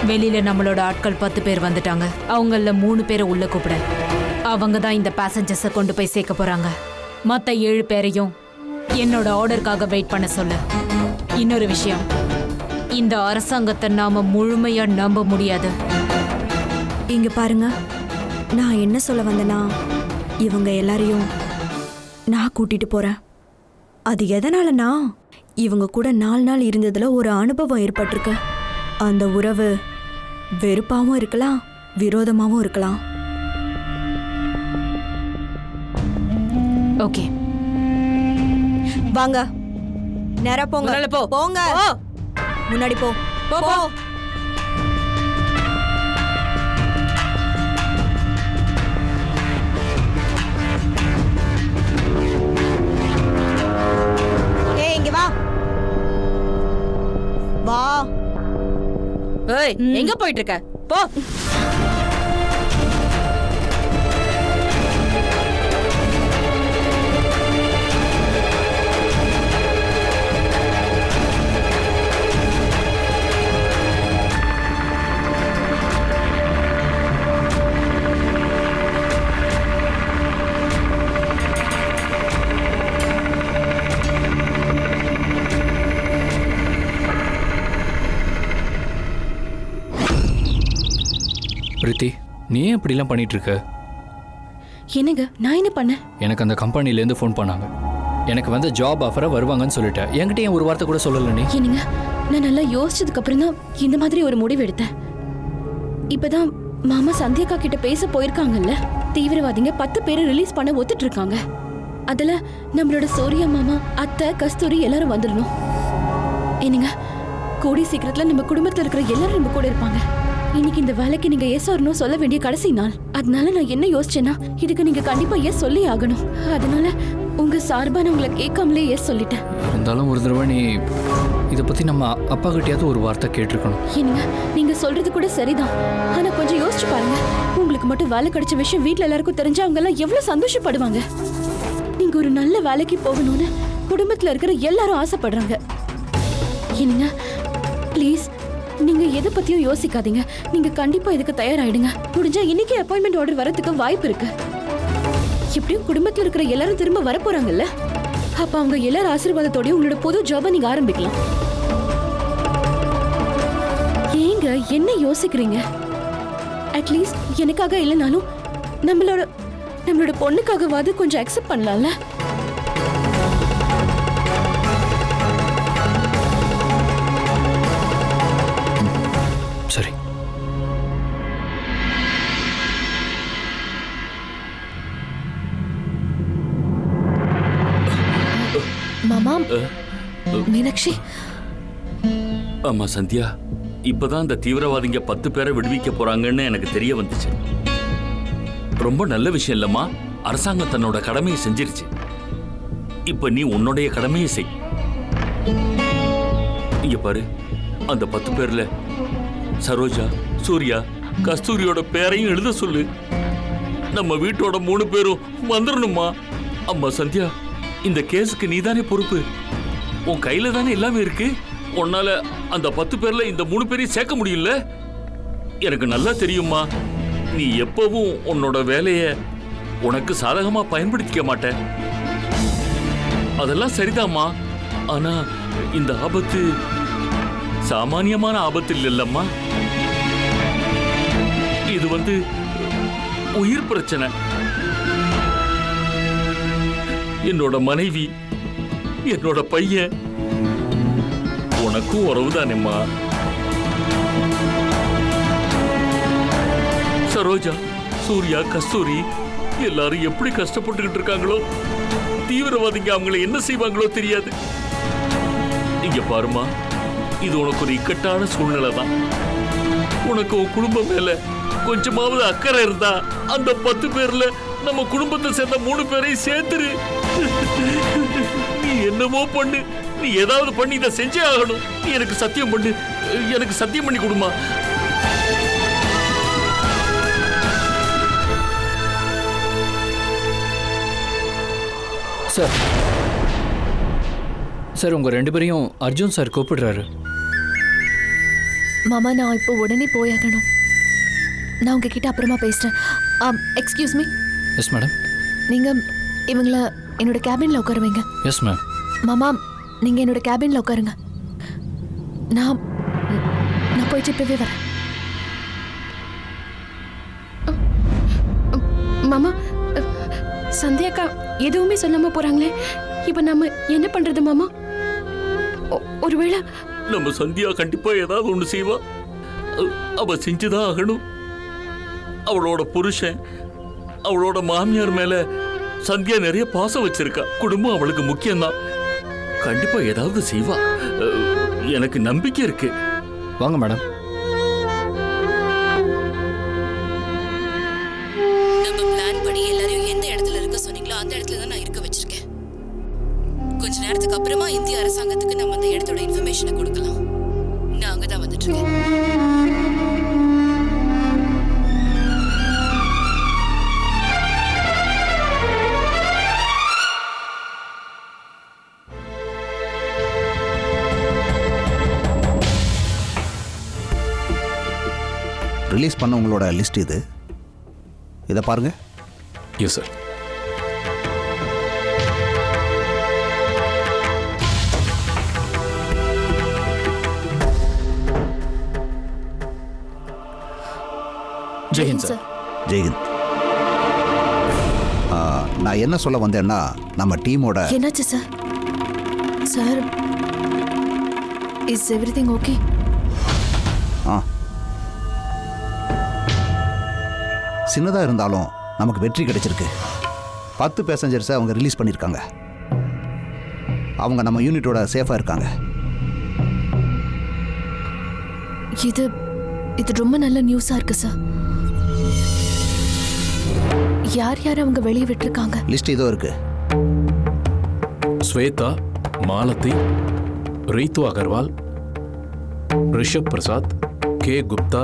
வெளியில நம்மளோட ஆட்கள் 10 பேர் வந்துட்டாங்க. அவங்கள 3 பேரை உள்ள கூப்பிட. அவங்க தான் இந்த பேசஞ்சர்ஸை கொண்டு போய் சேர்க்க போறாங்க. மற்ற 7 பேரையும் என்னோட ஆர்டருக்காக வெயிட் பண்ண சொல்லு. இன்னொரு விஷயம், இந்த அரசாங்கத்தை நாம முழுமையா நம்ப முடியாது. இங்க பாருங்க, நான் என்ன சொல்ல வந்தேன்னா, இவங்க எல்லாரையும் நான் கூட்டிட்டு போறேன். அது எதனாலனா, இவங்க கூட 4 நாள் இருந்ததுல ஒரு அனுபவம் ஏற்பட்டிருக்கு. அந்த உறவு வெறுப்பாவும் இருக்கலாம், விரோதமாவும் இருக்கலாம். ஓகே, வாங்க, நேரா போங்க. போங்க, முன்னாடி போ. போ போ. ஏய், இங்க வா. வா. ஏய், எங்க போயிட்டு இருக்க? போ. பிரித்தி, நீ ஏன் இப்படிலாம் பண்ணிட்டு இருக்க? என்னங்க, நான் என்ன பண்ணேன்? எனக்கு அந்த கம்பெனிலேருந்து ஃபோன் பண்ணாங்க. எனக்கு வந்து ஜாப் ஆஃபரை வருவாங்கன்னு சொல்லிட்டேன். என்கிட்ட ஏன் ஒரு வார்த்தை கூட சொல்லல நீ? என்னங்க, நான் நல்லா யோசிச்சதுக்கு அப்புறம் தான் இந்த மாதிரி ஒரு முடிவு எடுத்தேன். இப்பதான் மாமா சந்தியாக்கா கிட்ட பேச போயிருக்காங்கல்ல. தீவிரவாதிங்க 10 பேரை ரிலீஸ் பண்ண ஒத்துட்டு இருக்காங்க. அதுல நம்மளோட சூர்யா மாமா, அத்தை, கஸ்தூரி எல்லாரும் வந்துடணும். என்னங்க, கூடி சீக்கிரத்துல நம்ம குடும்பத்துல இருக்கிற எல்லாரும் நம்ம கூட இருப்பாங்க. இன்னைக்கு இந்த வேலைக்கு நீங்க எஸ் ஆர் நோ சொல்ல வேண்டிய கடைசி நாள். அதனால நான் என்ன யோசிச்சேன்னா, இதுக்கு நீங்க கண்டிப்பா எஸ் சொல்லி ஆகணும். அதனால உங்க சார்பான உங்களை கேட்காமலே எஸ் சொல்லிட்டேன். இருந்தாலும் ஒரு தடவை நீ இதை பத்தி நம்ம அப்பா கிட்டயாவது ஒரு வார்த்தை கேட்டிருக்கணும். என்னங்க, நீங்க சொல்றது கூட சரிதான். ஆனா கொஞ்சம் யோசிச்சு பாருங்க. உங்களுக்கு மட்டும் வேலை கிடைச்ச விஷயம் வீட்டுல எல்லாருக்கும் தெரிஞ்சா அவங்க எல்லாம் எவ்வளவு சந்தோஷப்படுவாங்க. நீங்க ஒரு நல்ல வேலைக்கு போகணும்னு குடும்பத்துல இருக்கிற எல்லாரும் ஆசைப்படுறாங்க. என்னங்க, ப்ளீஸ், நீங்க எதை பத்தியும் யோசிக்காதீங்க. நீங்க கண்டிப்பா இதுக்கு தயாராயிடுங்க. முடிஞ்சா இன்னைக்கு அப்பாயின்மெண்ட் ஆர்டர் வரதுக்கு வாய்ப்பு இருக்கு. எப்படியும் குடும்பத்துல இருக்கிற எல்லாரும் திரும்ப வர போறாங்கல்ல. அப்ப அவங்க எல்லாரும் ஆசீர்வாதத்தோட உங்களோட புது ஜாபை நீங்க ஆரம்பிக்கலாம். ஏங்க என்ன யோசிக்கிறீங்க? அட்லீஸ்ட் எனக்காக இல்லைனாலும் நம்மளோட பொண்ணுக்காகவாது கொஞ்சம் அக்செப்ட் பண்ணலாம்ல. சரி. மாமா, மீனாட்சி. ஆமா சந்தியா, இப்பதான் இந்த தீவிரவாதிங்க 10 பேரை விடுவிக்க போறாங்கன்னு எனக்கு தெரிய வந்துச்சு. ரொம்ப நல்ல விஷயம் இல்லம்மா. அரசாங்கம் தன்னோட கடமையை செஞ்சிருச்சு. இப்ப நீ உன்னுடைய கடமையை செய். இங்க பாரு, அந்த 10 பேர்ல சரோஜா, சூர்யா, கஸ்தூரியோட பேரையும் எழுத சொல்லு. நம்ம வீட்டோட 3 பேரும் வந்துடணுமா? அம்மா சந்தியா, இந்த கேஸுக்கு நீதானே பொறுப்பு. உன் கையில தானே எல்லாமே இருக்கு. உன்னால அந்த 10 பேர்ல இந்த 3 பேரையும் சேர்க்க முடியல. எனக்கு நல்லா தெரியுமா, நீ எப்பவும் உன்னோட வேலைய உனக்கு சாதகமா பயன்படுத்திக்க மாட்ட. அதெல்லாம் சரிதாம்மா. ஆனா இந்த ஆபத்து சாமானியமான ஆபத்து இல்லைல்லம்மா. இது உயிர் பிரச்சனை. என்னோட மனைவி, என்னோட பையன், உனக்கும் உறவுதானேம்மா. சரோஜா, சூர்யா, கஸ்தூரி எல்லாரும் எப்படி கஷ்டப்பட்டுக்கிட்டு இருக்காங்களோ. தீவிரவாதிங்க அவங்களை என்ன செய்வாங்களோ தெரியாது. இங்க பாருமா, இது உனக்கு ஒரு இக்கட்டான சூழ்நிலை தான். உனக்கு உன் குடும்பம் மேல கொஞ்சமாவது அக்கறை இருந்தா அந்த 10 பேர்ல நம்ம குடும்பத்தை சேர்ந்த 3 பேரையும் சேர்த்துரு. நீ என்னமோ பண்ணு, நீ ஏதாவது பண்ணி இதை செஞ்சே ஆகணும். நீ எனக்கு சத்தியம் பண்ணு, எனக்கு சத்தியம் பண்ணி கொடுமா. சார், சார் உங்க 2 பேரையும் அர்ஜுன் சார் கூப்பிடுறாரு. மாமா நான் இப்போ உடனே போயாகணும். நான் உங்ககிட்ட அப்புறமா பேசுறேன். Excuse me. Yes madam. நீங்க இவங்கள என்னோட கேபின்ல உட்கார வைங்க. Yes ma'am. மாமா நீங்க என்னோட கேபின்ல உட்காருங்க. நான் போயிட்டு இப்பவே வரேன். மாமா சந்தியாக்கா எதுவுமே சொல்லாம போறாங்களே, இப்ப நம்ம என்ன பண்றது மாமா? ஒருவேளை நம்ம சந்தியா கண்டிப்பா ஏதாவது ஒண்ணு செய்வா. அவ செஞ்சுதான் ஆகணும். அவளோட புருஷன், அவளோட மாமியார் மேல சந்தியா நிறைய பாசம் வச்சிருக்கா. குடும்பம் அவளுக்கு முக்கியம்தான். கண்டிப்பா ஏதாவது செய்வா. எனக்கு நம்பிக்கை இருக்கு. வாங்க மேடம். நம்ம பிளான் படி எல்லாரையும் எந்த இடத்துல இருக்க சொன்னீங்களோ அந்த இடத்துல தான் நான் இருக்க வச்சிருக்கேன். கொஞ்ச நேரத்துக்கு அப்புறமா இந்திய அரசாங்கத்துக்கு நம்ம அந்த இடத்தோட இன்ஃபர்மேஷனை கொடுக்கலாம். நான் அங்கதான் வந்துட்டு இருக்கேன். ரிலீஸ் பண்ண உங்களோட லிஸ்ட் இது. இதை பாருங்க. Yes sir. Jai Hind sir. Jai Hind. நான் என்ன சொல்ல வந்தேன்னா, நம்ம டீமோட என்னாச்சு sir? Sir is everything okay? சின்னதாக இருந்தாலும் நமக்கு வெற்றி கிடைச்சிருக்கு. 10 பேசஞ்சர்ஸை அவங்க ரிலீஸ் பண்ணியிருக்காங்க. அவங்க நம்ம யூனிட்டோட சேஃபாக இருக்காங்க. இது ரொம்ப நல்ல நியூஸாக இருக்கு சார். யார் யார் அவங்க வெளியே விட்டுருக்காங்க? லிஸ்ட் இதோ இருக்கு. ஸ்வேதா, மாலதி, ரீத்து அகர்வால், ரிஷப் பிரசாத், கே குப்தா,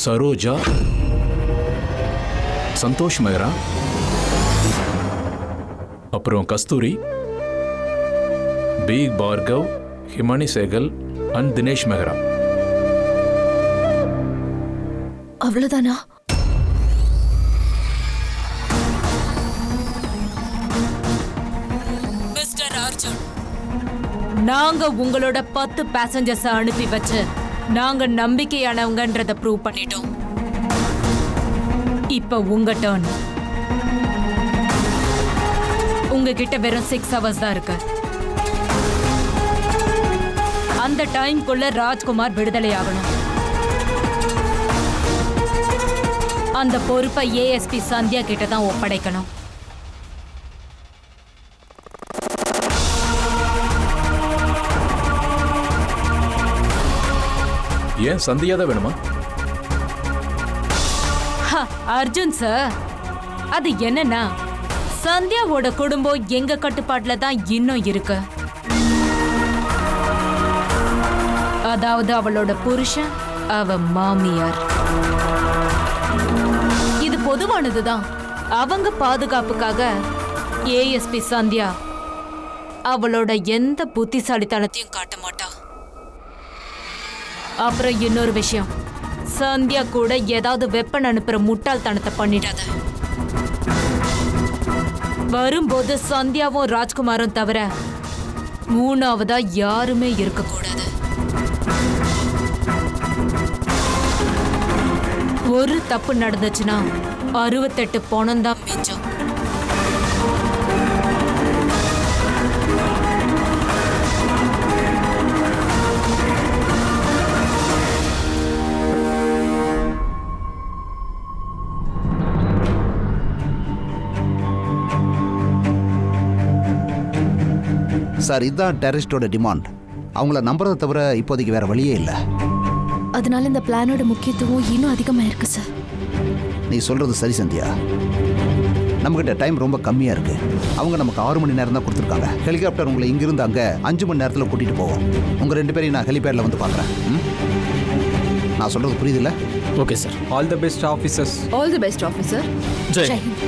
சரோஜா, சந்தோஷ் மெஹ்ரா, அப்புறம் கஸ்தூரி, பி பார்கவ், ஹிமானி சேகல் அண்ட் தினேஷ் மெஹ்ரா. அவ்வளவுதானா? மிஸ்டர் அர்ஜுன், நாங்க உங்களோட 10 பேசஞ்சர்ஸ் அனுப்பி வச்சு நாங்க நம்பிக்கையானவங்கன்றத ப்ரூவ் பண்ணிட்டோம். இப்ப உங்க டர்ன். உங்ககிட்ட வெறும் 6 hours தான் இருக்கு. அந்த டைம்குள்ள ராஜ்குமார் விடுதலை ஆகணும். அந்த பொறுப்பை ஏஎஸ்பி சந்தியா கிட்ட தான் ஒப்படைக்கணும். ஏன் சந்தியா தான் வேணுமா? அர்ஜுன் சார், அது என்னன்னா சந்தியாவோட குடும்பம் எங்க கட்டுப்பாட்டுல தான் இன்னும் இருக்கு. அதாவது அவளோட புருஷன், அவ மாமியார். இது பொதுவானதுதான். அவங்க பாதுகாப்புக்காக ஏஎஸ்பி சந்தியா அவளோட எந்த புத்திசாலித்தனத்தையும் காட்ட மாட்டா. அப்புறம் இன்னொரு விஷயம், சந்தியா கூட ஏதாவது வெப்பன் அனுப்புற முட்டாள்தனத்தை பண்ணிடாத. வரும்போது சந்தியாவும் ராஜ்குமாரும் தவிர 3ஆவதா யாருமே இருக்கக்கூடாது. ஒரு தப்பு நடந்துச்சுன்னா 68 பணம் தான் மிச்சம். சார், இதுதான் டெரரிஸ்டோட டிமாண்ட். அவங்கள நம்புறதை தவிர இப்போதைக்கு வேற வழியே இல்லை. அதனால இந்த பிளானோட முக்கியத்துவம் இன்னும் அதிகமாக இருக்கு சார். நீ சொல்றது சரி சந்தியா. நம்மகிட்ட டைம் ரொம்ப கம்மியா இருக்கு. அவங்க நமக்கு 6 மணி நேரம் தான் கொடுத்துருக்காங்க. ஹெலிகாப்டர் உங்களை இங்கிருந்து அங்கே 5 மணி நேரத்தில் கூட்டிட்டு போவோம். உங்க 2 பேரையும் நான் ஹெலிபேட்ல வந்து பார்க்குறேன். நான் சொல்றது புரியுதுல்ல? Okay sir. All the best officers. All the best officer. Jai. Jai Hind.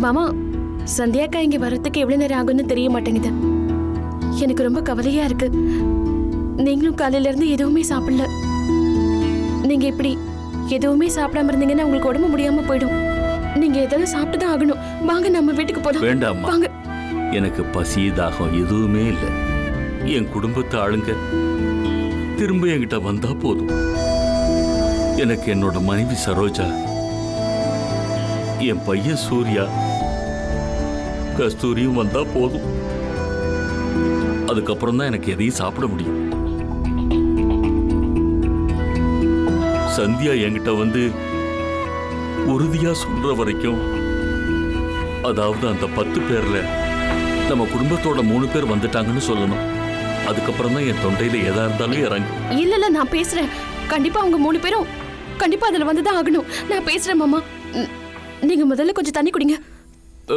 மாமா, சந்தியாக்கா இங்க வர்றதுக்கு எவ்வளவு நேரம் ஆகும்னு தெரிய மாட்டேங்குது. எனக்கு ரொம்ப கவலையா இருக்கு. நீங்களும் காலையில இருந்து எதுவுமே சாப்பிடல. நீங்க இப்படி எதுவுமே சாப்பிடாம இருந்தீங்கன்னா உங்களுக்கு உடம்பு முடியாம போயிடும். நீங்க ஏதாவது சாப்பிட்டு தான் ஆகணும். வாங்க நம்ம வீட்டுக்கு போலாம். வேண்டாம்மா, வாங்க. எனக்கு பசி தாகம் எதுவுமே இல்லை. என் குடும்பத்தை ஆளுங்க திரும்ப என்கிட்ட வந்தா போதும். எனக்கு என்னோட மனைவி சரோஜா, என் பையன் சூர்யா, கஸ்தூரியும் வந்தா போதும். அதுக்கப்புறம் தான் எனக்கு எதையும் சாப்பிட முடியும். சந்தியா என்கிட்ட வந்து உறுதியா சொல்ற வரைக்கும், அதாவது அந்த 10 பேர்ல நம்ம குடும்பத்தோட 3 பேர் வந்துட்டாங்கன்னு சொல்லணும். அதுக்கப்புறம் தான் என் தொண்டையில எதா இருந்தாலும் இறங்கும். இல்ல நான் பேசுறேன். கண்டிப்பா அவங்க 3 பேரும் கண்டிப்பா அதுல வந்துதான் ஆகணும். நான் பேசுறேன் மாமா. நீங்க முதல்ல கொஞ்சம் தண்ணி குடிங்க.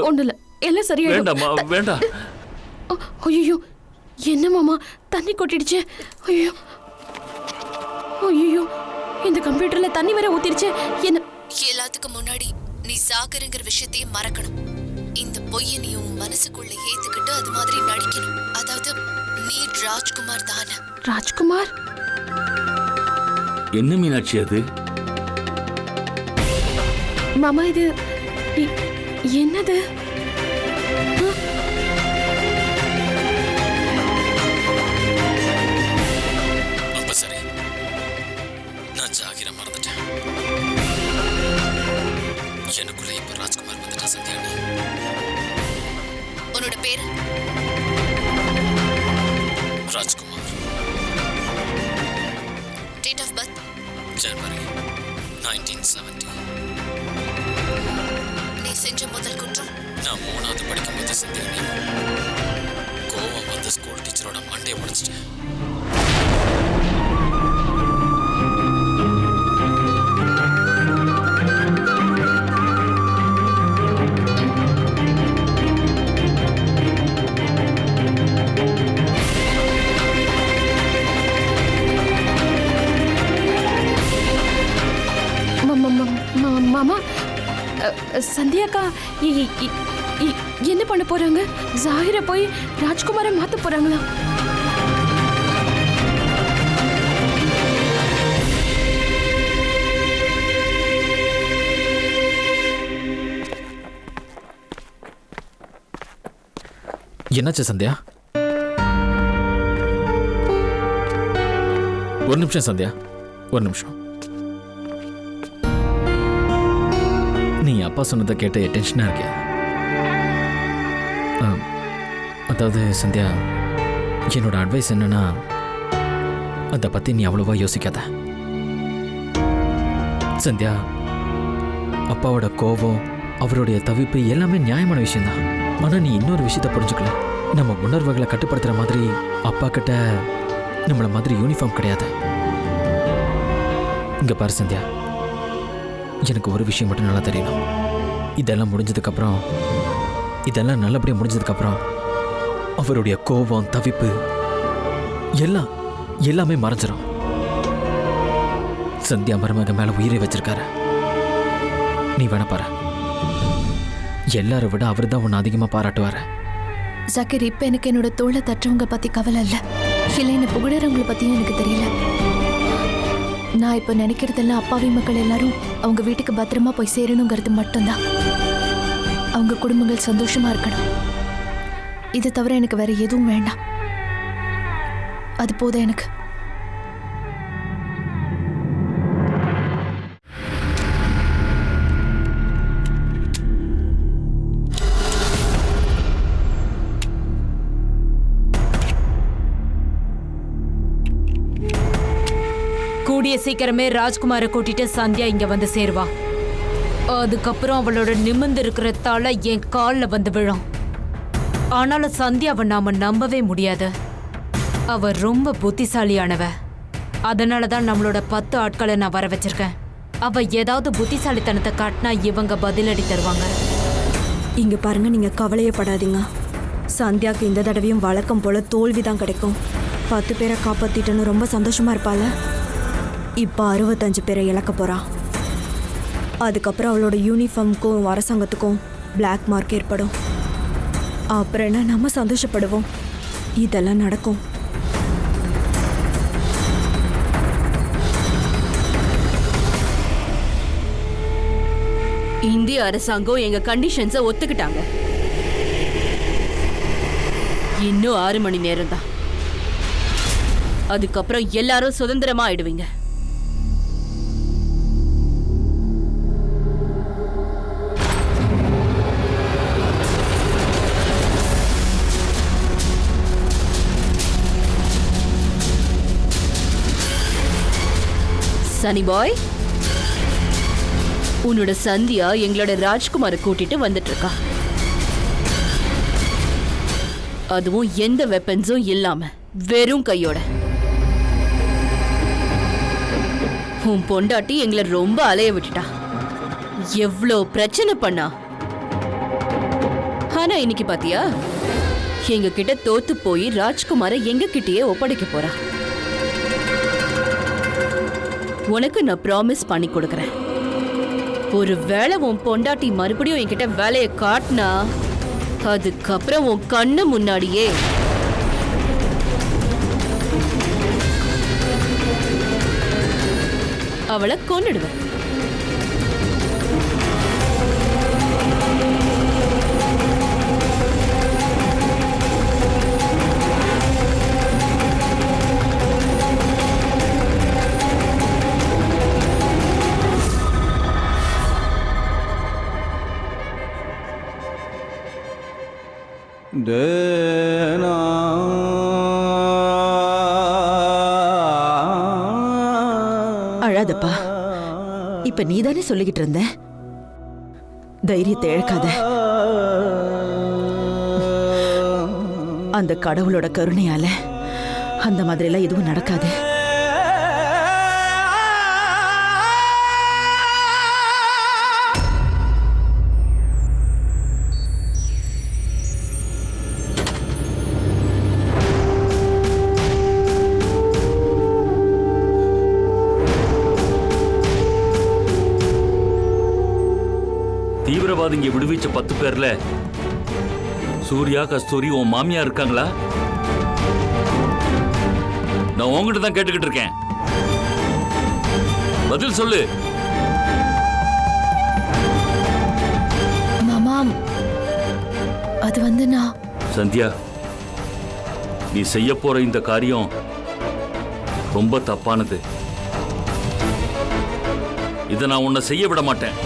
ஒண்ணு இல்ல, எல்லாம் சரியாயிடும். வேண்டாம்மா, வேண்டாம். ஐயோ, என்ன மாமா தண்ணி கொட்டிடுச்சு. ஐயோ ஐயோ, இந்த கம்ப்யூட்டர்ல தண்ணி வேற ஊத்திடுச்சு. என்ன? எல்லாத்துக்கும் முன்னாடி நீ சாகருங்கிற விஷயத்தையே மறக்கணும். இந்த பொய்யை நீ உன் மனசுக்குள்ள ஏத்துக்கிட்டு அது மாதிரி நடிக்கணும். அதாவது நீ ராஜ்குமார் தானே? ராஜ்குமார்? என்ன மீனாட்சி அது? மாமா இது என்னது? அப்ப சரி, நான் ஜாகிர மறந்துட்டேன். எனக்குள்ள இப்ப ராஜ்குமார் வந்துட்டா. சந்தியா, உன்னோட பேரு? ராஜ்குமார். Date of birth? ஜனவரி 1970. நீ செஞ்ச முதல் குற்றம்? நான் 3வது படிக்கும்போது சந்தியா, கோவம் வந்து ஸ்கூல் டீச்சரோட மண்டையை உடைச்சிட்டேன். மாமா, சந்தியாக்கா என்ன பண்ண போறாங்க? ஜாகிர போய் ராஜ்குமாரை மாத்த போறாங்களா? என்னாச்சு சந்தியா? ஒரு நிமிஷம் சந்தியா, ஒரு நிமிஷம். நீ அப்பா சொன்னதை கேட்டு டென்ஷனாக இருக்கியா? அதாவது சந்தியா, என்னோட அட்வைஸ் என்னன்னா, அதை பற்றி நீ அவ்வளோவா யோசிக்காத. சந்தியா, அப்பாவோட கோபம், அவருடைய தவிப்பு எல்லாமே நியாயமான விஷயம்தான். ஆனால் நீ இன்னொரு விஷயத்த புரிஞ்சுக்கல. நம்ம உணர்வுகளை கட்டுப்படுத்துகிற மாதிரி அப்பா கிட்ட நம்மள மாதிரி யூனிஃபார்ம் கிடையாது. இங்கே பாரு சந்தியா, எனக்கு ஒரு விஷயம் மட்டும் நல்லா தெரியணும். இதெல்லாம் முடிஞ்சதுக்கப்புறம், இதெல்லாம் நல்லபடியாக முடிஞ்சதுக்கப்புறம் அவருடைய கோபம், தவிப்பு எல்லாமே மறைஞ்சிடும். சந்தியா மருமக மேலே உயிரை வச்சிருக்காரு. நீ வேணா பாரு, எல்லாரை விட அவர் தான் உன்னை அதிகமாக பாராட்டுவார். ஜக்கீர், இப்போ எனக்கு என்னோட தோளை தட்டுறவங்க பற்றி கவலை இல்லை. என்னை புகழறவங்களை பற்றியும் எனக்கு தெரியல. நான் இப்போ நினைக்கிறதெல்லாம் அப்பாவி மக்கள் எல்லாரும் அவங்க வீட்டுக்கு பத்திரமா போய் சேரணுங்கிறது மட்டும்தான். அவங்க குடும்பங்கள் சந்தோஷமா இருக்கணும். இதை தவிர எனக்கு வேற எதுவும் வேண்டாம். அது போதும் எனக்கு. கூடிய சீக்கிரமே ராஜ்குமாரை கூட்டிட்டு சந்தியா இங்க வந்து சேருவா. அதுக்கப்புறம் அவளோட நிமிர்ந்து இருக்கிற தலை என் காலில் வந்து விழும். ஆனாலும் சந்தியாவை நாம நம்பவே முடியாது. அவ ரொம்ப புத்திசாலியானவ. அதனால தான் நம்மளோட 10 ஆட்களை நான் வர வச்சிருக்கேன். அவ ஏதாவது புத்திசாலித்தனத்தை காட்டினா இவங்க பதிலடி தருவாங்க. இங்க பாருங்க, நீங்க கவலையப்படாதீங்க. சந்தியாக்கு இந்த தடவையும் வழக்கம் போல தோல்விதான் கிடைக்கும். 10 பேரை காப்பாத்திட்டேன்னு ரொம்ப சந்தோஷமா இருப்பாள். இப்போ 65 பேரை இழக்க போறா. அதுக்கப்புறம் அவளோட யூனிஃபார்முக்கும் அரசாங்கத்துக்கும் பிளாக் மார்க் ஏற்படும். அப்புறம் என்ன, நம்ம சந்தோஷப்படுவோம். இதெல்லாம் நடக்கும். இந்திய அரசாங்கம் எங்க கண்டிஷன்ஸை ஒத்துக்கிட்டாங்க. இன்னும் 6 மணி நேரம் தான். அதுக்கப்புறம் எல்லாரும் சுதந்திரமா ஆயிடுவீங்க. சனி பாய், உன்னோட சந்தியா எங்களோட ராஜ்குமாரை கூட்டிட்டு வந்துட்டு இருக்கா. அதுவும் எந்த வெப்பன்ஸும் இல்லாம வெறும் கையோட. உன் பொண்டாட்டி எங்களை ரொம்ப அலைய விட்டுட்டா. எவ்வளோ பிரச்சனை பண்ணா. ஆனா இன்னைக்கு பாத்தியா, எங்க கிட்ட தோத்து போய் ராஜ்குமாரை எங்க கிட்டயே ஒப்படைக்க போறா. உனக்கு நான் ப்ராமிஸ் பண்ணி கொடுக்கறேன். ஒரு வேளை உன் பொண்டாட்டி மறுபடியும் என்கிட்ட வேலையை காட்டினா, அதுக்கப்புறம் உன் கண்ணு முன்னாடியே அவளை கொன்னுடுவேன். அழாதப்பா. இப்ப நீதானே சொல்லிக்கிட்டு இருந்த, தைரியத்தை இழக்காத. அந்த கடவுளோட கருணையால அந்த மாதிரி எல்லாம் எதுவும் நடக்காது. தீவிரவாதிங்க விடுவிச்ச 10 பேர்ல சூர்யா, கஸ்தூரி உன் மாமியா இருக்காங்களா? நான் உங்ககிட்ட தான் கேட்டுக்கிட்டு இருக்கேன். பதில் சொல்லு. மாமா, அது வந்து நான். சந்தியா, நீ செய்ய போற இந்த காரியம் ரொம்ப தப்பானது. இதை நான் உன்னை செய்ய விட மாட்டேன்.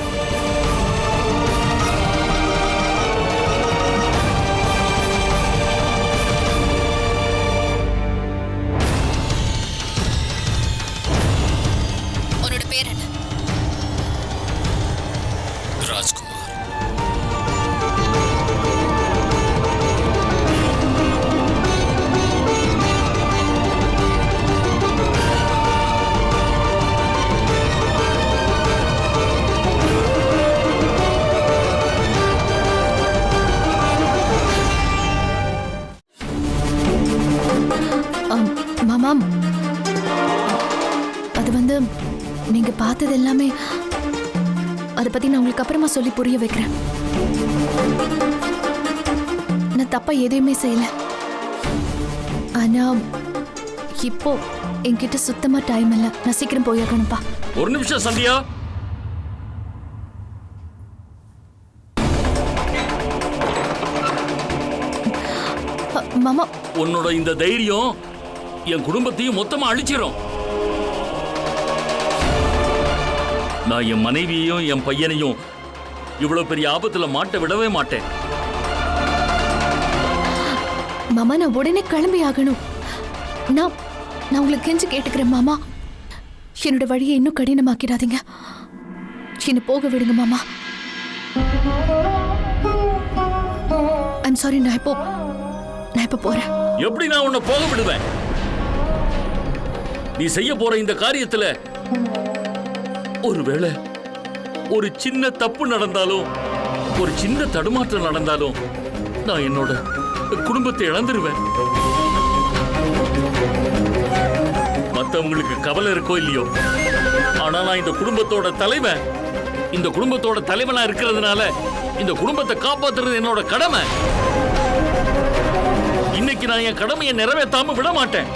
மாமா, அது வந்து நீங்க பார்த்தது எல்லாமே, அதை பத்தி நான் உங்களுக்கு அப்புறமா சொல்லி புரிய வைக்கிறேன். நான் தப்பா எதையுமே செய்யல. ஆனா இப்போ என்கிட்ட சுத்தமா டைம் இல்லை. நான் சீக்கிரம் போயாகணும்ப்பா. ஒரு நிமிஷம் சந்தியா. மாமா, உன்னோட இந்த தைரியம் என் குடும்பத்தையும் மொத்தமா அழிச்சிரும். நான் என் மனைவியையும் என் பையனையும் இவ்வளவு பெரிய ஆபத்துல மாட்ட விடவே மாட்டேன். மாமா, நான் உடனே கிளம்பி ஆகணும். நான் உங்களுக்கு கெஞ்சி கேட்டுக்கிறேன் மாமா. என்னோட வழியை இன்னும் கடினமாக்கிடாதீங்க. என்ன போக விடுங்க மாமா. I'm sorry. நான் இப்போ போறேன். எப்படி நான் உன்னை போக விடுவேன்? நீ செய்ய போற இந்த காரியத்துல ஒருவேளை ஒரு சின்ன தப்பு நடந்தாலும், ஒரு சின்ன தடுமாற்றம் நடந்தாலும், நான் என்னோட குடும்பத்தை இழந்துருவேன். மத்தவங்களுக்கு கவலை இருக்கோ இல்லையோ, ஆனா நான் இந்த குடும்பத்தோட தலைவன். இந்த குடும்பத்தோட தலைவனா இருக்கிறதுனால இந்த குடும்பத்தை காப்பாத்துறது என்னோட கடமை. இன்னைக்கு நான் என் கடமையை நிறைவேற்றாம விட மாட்டேன்.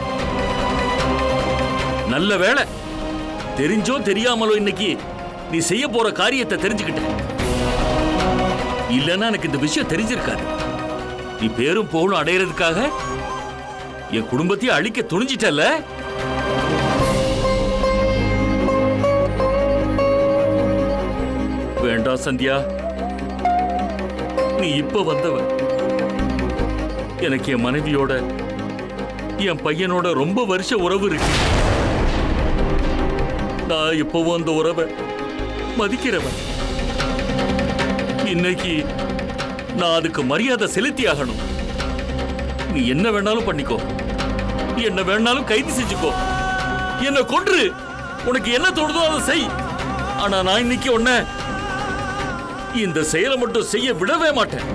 நல்ல வேளை தெரிஞ்சோ தெரியாமலோ இன்னைக்கு நீ செய்ய போற காரியத்தை தெரிஞ்சுக்கிட்ட. இல்லைன்னா எனக்கு இந்த விஷயம் தெரிஞ்சிருக்காது. நீ பேரும் புகழும் அடையிறதுக்காக என் குடும்பத்தையே அழிக்க துணிஞ்சிட்டல்ல. வேண்டாம் சந்தியா, நீ இப்ப வந்தவ. எனக்கு என் மனைவியோட என் பையனோட ரொம்ப வருஷ உறவு இருக்கு. நான் இப்பவும் அந்த உறவை மதிக்கிறவன். இன்னைக்கு நான் அதுக்கு மரியாதை செலுத்தி ஆகணும். நீ என்ன வேணாலும் பண்ணிக்கோ, என்ன வேணாலும் கைது செஞ்சுக்கோ, என்ன கொன்று, உனக்கு என்ன தோணுதோ அதை செய். ஆனா நான் இன்னைக்கு உன்னை இந்த செயலை மட்டும் செய்ய விடவே மாட்டேன்.